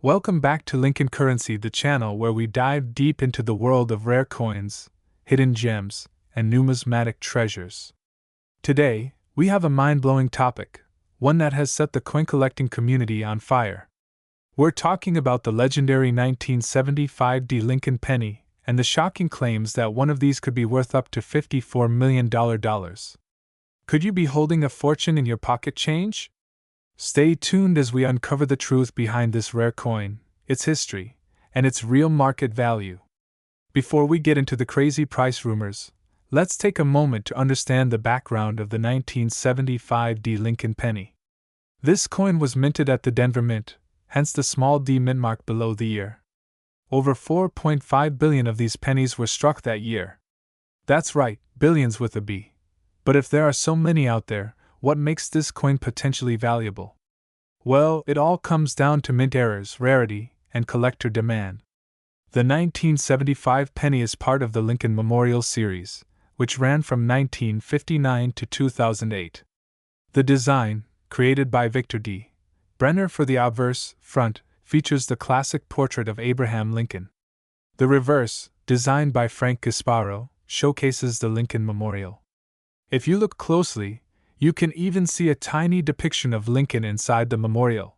Welcome back to Lincoln Currency, the channel where we dive deep into the world of rare coins, hidden gems, and numismatic treasures. Today, we have a mind-blowing topic, one that has set the coin collecting community on fire. We're talking about the legendary 1975 Lincoln penny and the shocking claims that one of these could be worth up to $54 million. Could you be holding a fortune in your pocket change? Stay tuned as we uncover the truth behind this rare coin, its history, and its real market value. Before we get into the crazy price rumors, let's take a moment to understand the background of the 1975 Lincoln penny. This coin was minted at the Denver Mint, hence the small d mint mark below the year. Over 4.5 billion of these pennies were struck that year. That's right, billions with a B. But if there are so many out there, what makes this coin potentially valuable? Well, it all comes down to mint errors, rarity, and collector demand. The 1975 penny is part of the Lincoln Memorial series, which ran from 1959 to 2008. The design, created by Victor D. Brenner for the obverse front, features the classic portrait of Abraham Lincoln. The reverse, designed by Frank Gasparo, showcases the Lincoln Memorial. If you look closely, you can even see a tiny depiction of Lincoln inside the memorial.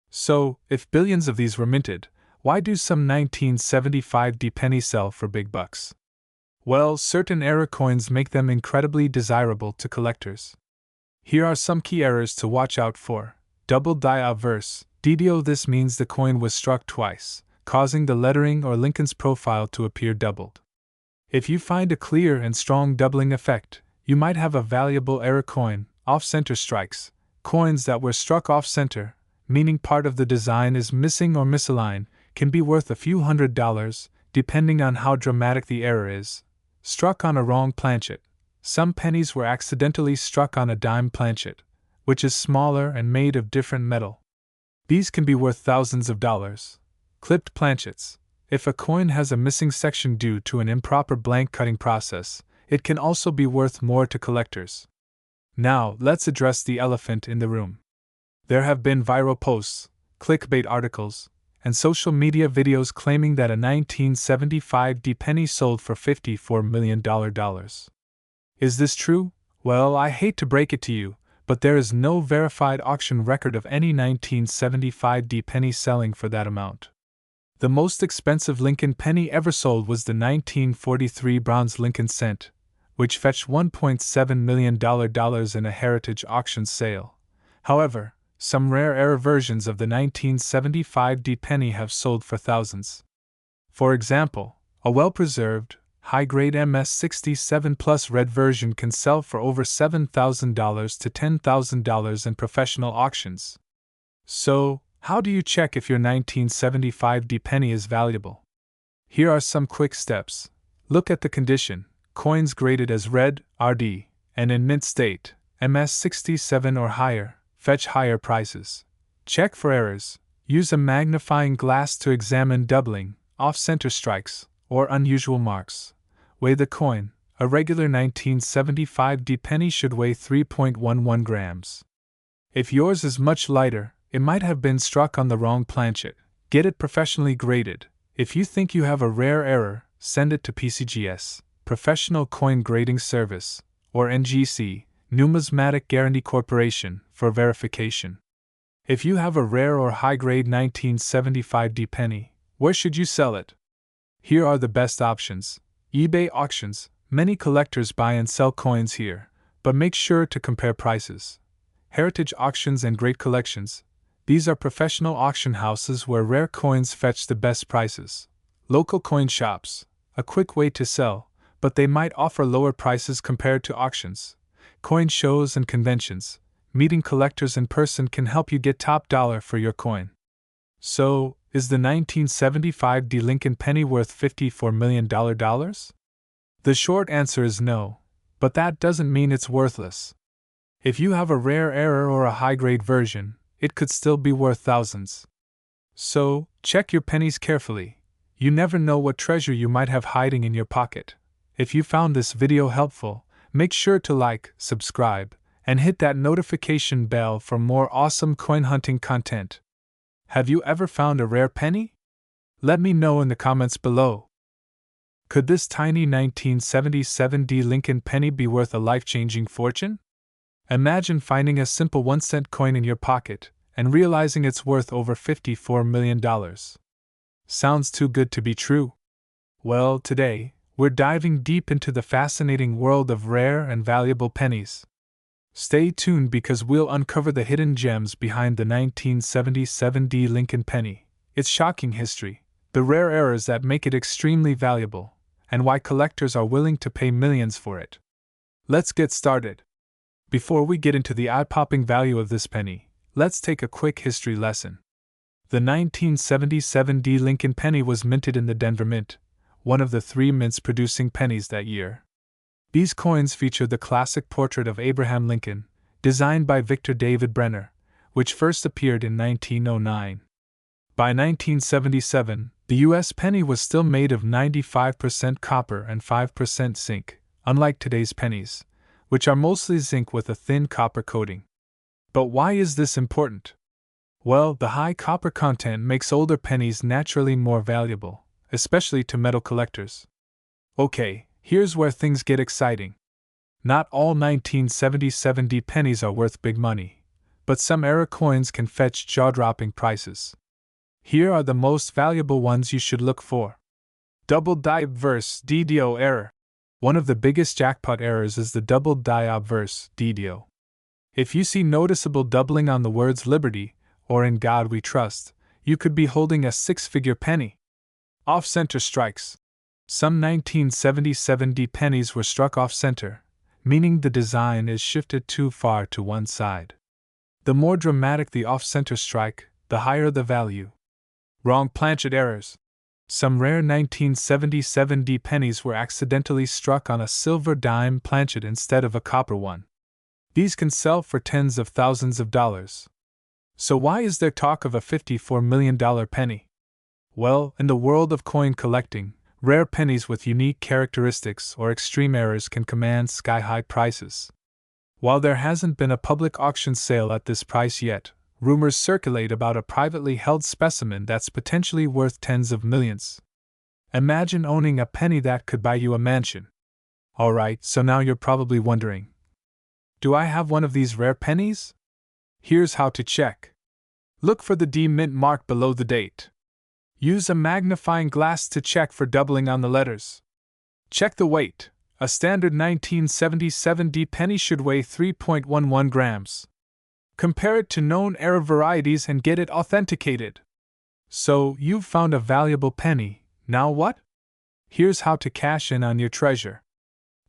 So, if billions of these were minted, why do some 1975 pennies sell for big bucks? Well, certain error coins make them incredibly desirable to collectors. Here are some key errors to watch out for. Double die obverse, DDO. This means the coin was struck twice, causing the lettering or Lincoln's profile to appear doubled. If you find a clear and strong doubling effect, you might have a valuable error coin. Off-center strikes, coins that were struck off-center, meaning part of the design is missing or misaligned, can be worth a few $100s, depending on how dramatic the error is. Struck on a wrong planchet. Some pennies were accidentally struck on a dime planchet, which is smaller and made of different metal. These can be worth thousands of dollars. Clipped planchets. If a coin has a missing section due to an improper blank cutting process, it can also be worth more to collectors. Now, let's address the elephant in the room. There have been viral posts, clickbait articles, and social media videos claiming that a 1975 penny sold for $54 million. Is this true? Well, I hate to break it to you, but there is no verified auction record of any 1975 penny selling for that amount. The most expensive Lincoln penny ever sold was the 1943 bronze Lincoln cent, which fetched $1.7 million in a heritage auction sale. However, some rare error versions of the 1975 penny have sold for thousands. For example, a well-preserved, high-grade MS-67 Plus red version can sell for over $7,000 to $10,000 in professional auctions. So, how do you check if your 1975 penny is valuable? Here are some quick steps. Look at the condition. Coins graded as red, RD, and in mint state, MS-67 or higher, fetch higher prices. Check for errors. Use a magnifying glass to examine doubling, off-center strikes, or unusual marks. Weigh the coin. A regular 1975 penny should weigh 3.11 grams. If yours is much lighter, it might have been struck on the wrong planchet. Get it professionally graded. If you think you have a rare error, send it to PCGS, Professional Coin Grading Service, or NGC, Numismatic Guarantee Corporation, for verification. If you have a rare or high-grade 1975 penny, where should you sell it? Here are the best options. eBay auctions. Many collectors buy and sell coins here, but make sure to compare prices. Heritage auctions and Great Collections. These are professional auction houses where rare coins fetch the best prices. Local coin shops. A quick way to sell, but they might offer lower prices compared to auctions. Coin shows and conventions. Meeting collectors in person can help you get top dollar for your coin. So, is the 1975 Lincoln penny worth $54 million? The short answer is no, but that doesn't mean it's worthless. If you have a rare error or a high-grade version, it could still be worth thousands. So, check your pennies carefully. You never know what treasure you might have hiding in your pocket. If you found this video helpful, make sure to like, subscribe, and hit that notification bell for more awesome coin hunting content. Have you ever found a rare penny? Let me know in the comments below. Could this tiny 1977 D Lincoln penny be worth a life-changing fortune? Imagine finding a simple 1-cent coin in your pocket and realizing it's worth over $54 million. Sounds too good to be true? Well, today, we're diving deep into the fascinating world of rare and valuable pennies. Stay tuned because we'll uncover the hidden gems behind the 1977 D Lincoln penny, its shocking history, the rare errors that make it extremely valuable, and why collectors are willing to pay millions for it. Let's get started. Before we get into the eye-popping value of this penny, let's take a quick history lesson. The 1977 D Lincoln penny was minted in the Denver Mint, one of the 3 mints producing pennies that year. These coins feature the classic portrait of Abraham Lincoln, designed by Victor David Brenner, which first appeared in 1909. By 1977, the U.S. penny was still made of 95% copper and 5% zinc, unlike today's pennies, which are mostly zinc with a thin copper coating. But why is this important? Well, the high copper content makes older pennies naturally more valuable, especially to metal collectors. Okay, here's where things get exciting. Not all 1977 D pennies are worth big money, but some era coins can fetch jaw-dropping prices. Here are the most valuable ones you should look for. Double die obverse DDO error. One of the biggest jackpot errors is the double die obverse DDO. If you see noticeable doubling on the words Liberty or In God We Trust, you could be holding a 6-figure penny. Off-center strikes. Some 1977 D pennies were struck off-center, meaning the design is shifted too far to one side. The more dramatic the off-center strike, the higher the value. Wrong planchet errors. Some rare 1977 D pennies were accidentally struck on a silver dime planchet instead of a copper one. These can sell for tens of thousands of dollars. So why is there talk of a $54 million penny? Well, in the world of coin collecting, rare pennies with unique characteristics or extreme errors can command sky-high prices. While there hasn't been a public auction sale at this price yet, rumors circulate about a privately held specimen that's potentially worth tens of millions. Imagine owning a penny that could buy you a mansion. Alright, so now you're probably wondering, do I have one of these rare pennies? Here's how to check. Look for the D mint mark below the date. Use a magnifying glass to check for doubling on the letters. Check the weight. A standard 1977 D penny should weigh 3.11 grams. Compare it to known era varieties and get it authenticated. So, you've found a valuable penny, now what? Here's how to cash in on your treasure.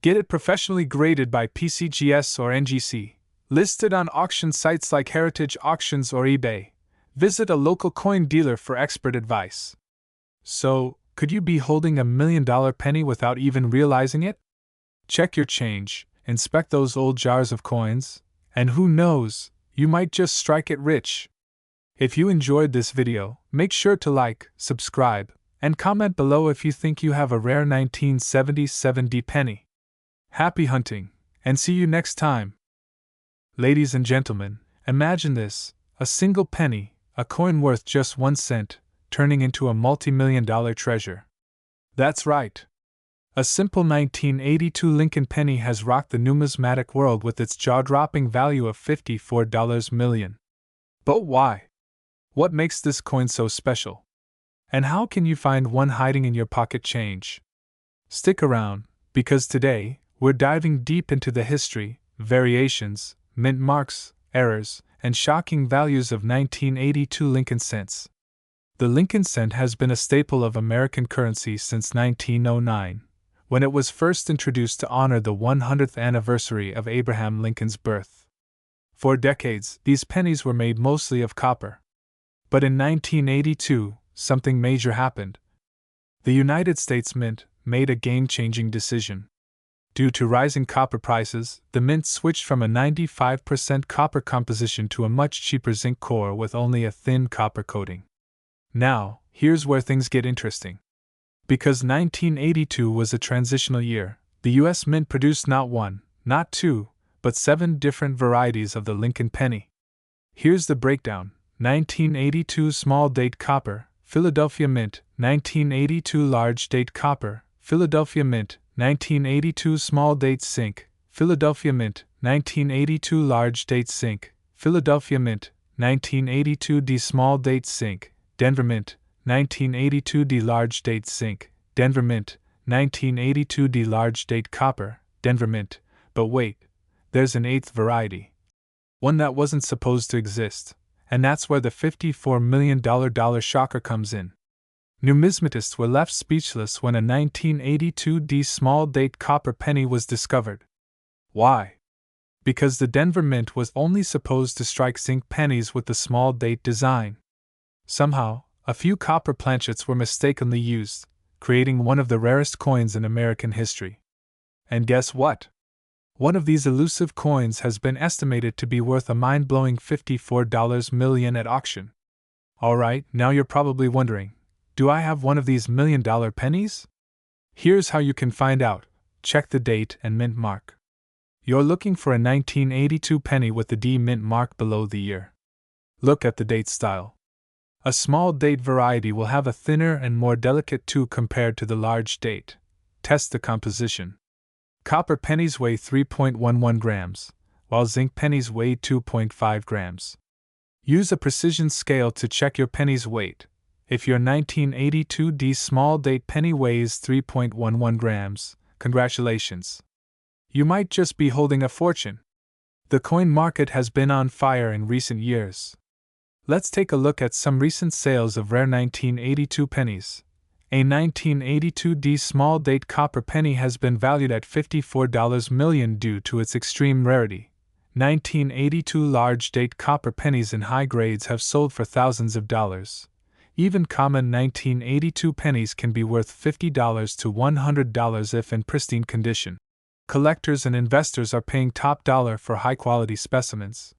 Get it professionally graded by PCGS or NGC, listed on auction sites like Heritage Auctions or eBay. Visit a local coin dealer for expert advice. So, could you be holding $1 million penny without even realizing it? Check your change, inspect those old jars of coins, and who knows, you might just strike it rich. If you enjoyed this video, make sure to like, subscribe, and comment below if you think you have a rare 1977 D penny. Happy hunting, and see you next time. Ladies and gentlemen, imagine this, a single penny, a coin worth just 1 cent, turning into a multi-million-dollar treasure. That's right. A simple 1982 Lincoln penny has rocked the numismatic world with its jaw-dropping value of $54 million. But why? What makes this coin so special? And how can you find one hiding in your pocket change? Stick around, because today, we're diving deep into the history, variations, mint marks, errors, and shocking values of 1982 Lincoln cents. The Lincoln cent has been a staple of American currency since 1909. When it was first introduced to honor the 100th anniversary of Abraham Lincoln's birth. For decades, these pennies were made mostly of copper. But in 1982, something major happened. The United States Mint made a game-changing decision. Due to rising copper prices, the mint switched from a 95% copper composition to a much cheaper zinc core with only a thin copper coating. Now, here's where things get interesting. Because 1982 was a transitional year, the U.S. Mint produced not 1, not 2, but 7 different varieties of the Lincoln penny. Here's the breakdown. 1982 Small Date Copper, Philadelphia Mint. 1982 Large Date Copper, Philadelphia Mint. 1982 Small Date Zinc, Philadelphia Mint. 1982 Large Date Zinc, Philadelphia Mint. 1982 D Small Date Zinc, Denver Mint. 1982 D Large Date Zinc, Denver Mint. 1982 D Large Date Copper, Denver Mint. But wait, there's an eighth variety. One that wasn't supposed to exist, and that's where the $54 million shocker comes in. Numismatists were left speechless when a 1982 D Small Date Copper penny was discovered. Why? Because the Denver Mint was only supposed to strike zinc pennies with the small date design. Somehow, a few copper planchets were mistakenly used, creating one of the rarest coins in American history. And guess what? One of these elusive coins has been estimated to be worth a mind-blowing $54 million at auction. Alright, now you're probably wondering, do I have one of these million-dollar pennies? Here's how you can find out. Check the date and mint mark. You're looking for a 1982 penny with the D mint mark below the year. Look at the date style. A small date variety will have a thinner and more delicate tube compared to the large date. Test the composition. Copper pennies weigh 3.11 grams, while zinc pennies weigh 2.5 grams. Use a precision scale to check your penny's weight. If your 1982 D small date penny weighs 3.11 grams, congratulations. You might just be holding a fortune. The coin market has been on fire in recent years. Let's take a look at some recent sales of rare 1982 pennies. A 1982 D small date copper penny has been valued at $54 million due to its extreme rarity. 1982 large date copper pennies in high grades have sold for thousands of dollars. Even common 1982 pennies can be worth $50 to $100 if in pristine condition. Collectors and investors are paying top dollar for high-quality specimens.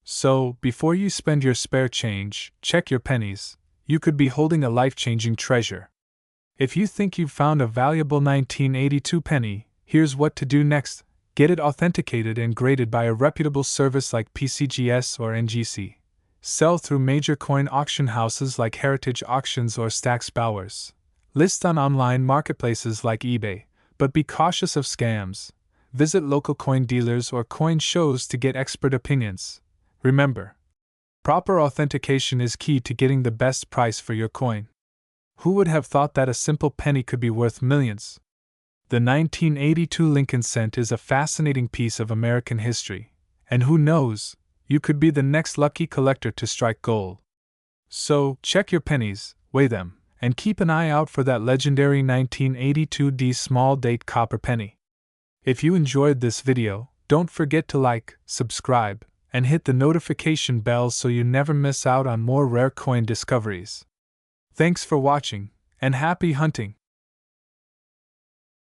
So, before you spend your spare change, check your pennies. You could be holding a life-changing treasure. If you think you've found a valuable 1982 penny, here's what to do next. Get it authenticated and graded by a reputable service like PCGS or NGC. Sell through major coin auction houses like Heritage Auctions or Stack's Bowers. List on online marketplaces like eBay, but be cautious of scams. Visit local coin dealers or coin shows to get expert opinions. Remember, proper authentication is key to getting the best price for your coin. Who would have thought that a simple penny could be worth millions? The 1982 Lincoln cent is a fascinating piece of American history, and who knows, you could be the next lucky collector to strike gold. So, check your pennies, weigh them, and keep an eye out for that legendary 1982 D small date copper penny. If you enjoyed this video, don't forget to like, subscribe, and hit the notification bell so you never miss out on more rare coin discoveries. Thanks for watching, and happy hunting!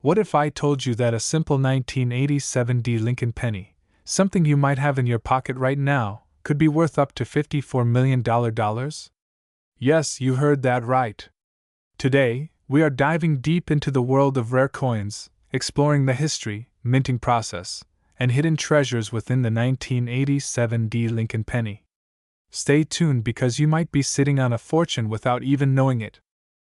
What if I told you that a simple 1987 D Lincoln penny, something you might have in your pocket right now, could be worth up to $54 million? Yes, you heard that right. Today, we are diving deep into the world of rare coins, exploring the history, minting process, and hidden treasures within the 1987 D Lincoln penny. Stay tuned because you might be sitting on a fortune without even knowing it.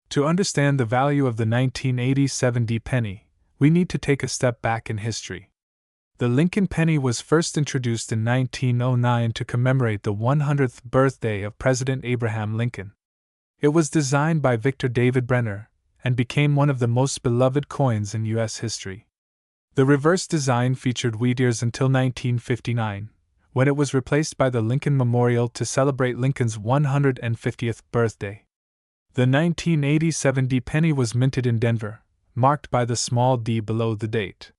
To understand the value of the 1987 D penny, we need to take a step back in history. The Lincoln penny was first introduced in 1909 to commemorate the 100th birthday of President Abraham Lincoln. It was designed by Victor David Brenner and became one of the most beloved coins in U.S. history. The reverse design featured wheat ears until 1959, when it was replaced by the Lincoln Memorial to celebrate Lincoln's 150th birthday. The 1987 D penny was minted in Denver, marked by the small d below the date.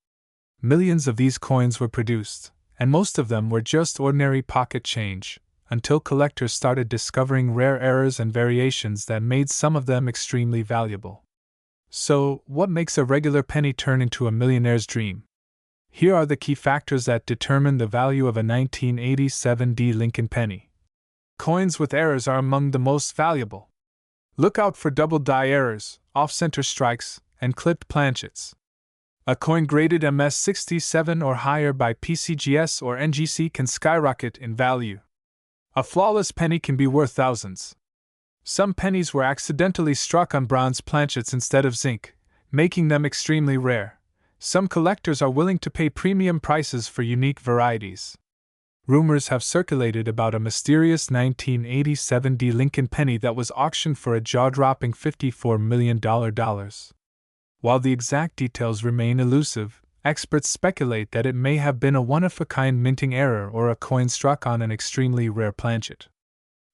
Millions of these coins were produced, and most of them were just ordinary pocket change, until collectors started discovering rare errors and variations that made some of them extremely valuable. So, what makes a regular penny turn into a millionaire's dream? Here are the key factors that determine the value of a 1987 D Lincoln penny. Coins with errors are among the most valuable. Look out for double die errors, off-center strikes, and clipped planchets. A coin graded MS67 or higher by PCGS or NGC can skyrocket in value. A flawless penny can be worth thousands. Some pennies were accidentally struck on bronze planchets instead of zinc, making them extremely rare. Some collectors are willing to pay premium prices for unique varieties. Rumors have circulated about a mysterious 1987 D. Lincoln penny that was auctioned for a jaw-dropping $54 million. While the exact details remain elusive, experts speculate that it may have been a one-of-a-kind minting error or a coin struck on an extremely rare planchet.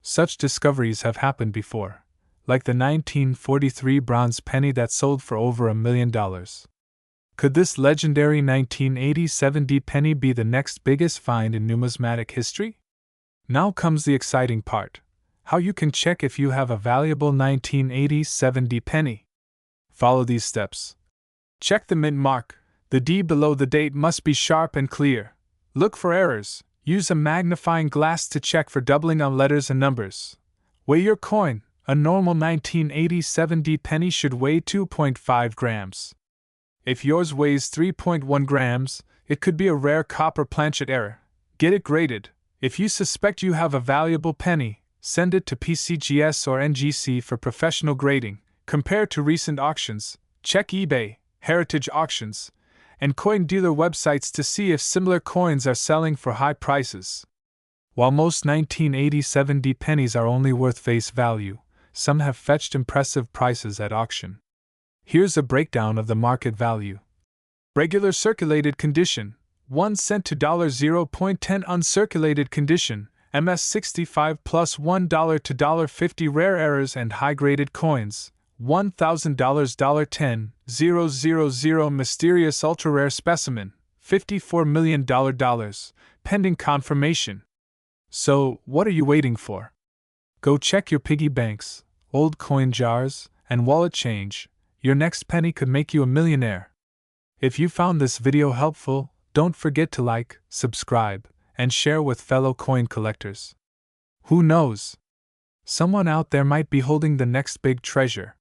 Such discoveries have happened before, like the 1943 bronze penny that sold for over $1 million. Could this legendary 1987 D penny be the next biggest find in numismatic history? Now comes the exciting part: how you can check if you have a valuable 1987 D penny. Follow these steps. Check the mint mark. The D below the date must be sharp and clear. Look for errors. Use a magnifying glass to check for doubling on letters and numbers. Weigh your coin. A normal 1987 D penny should weigh 2.5 grams. If yours weighs 3.1 grams, it could be a rare copper planchet error. Get it graded. If you suspect you have a valuable penny, send it to PCGS or NGC for professional grading. Compare to recent auctions. Check eBay, Heritage Auctions, and coin dealer websites to see if similar coins are selling for high prices. While most 1987 D pennies are only worth face value, some have fetched impressive prices at auction. Here's a breakdown of the market value. Regular circulated condition, 1 cent to $0.10. Uncirculated condition, MS65 plus $1 to $1.50. Rare errors and high-graded coins, $1,000 $10,000. Mysterious ultra-rare specimen, $54 million, pending confirmation. So, what are you waiting for? Go check your piggy banks, old coin jars, and wallet change. Your next penny could make you a millionaire. If you found this video helpful, don't forget to like, subscribe, and share with fellow coin collectors. Who knows? Someone out there might be holding the next big treasure.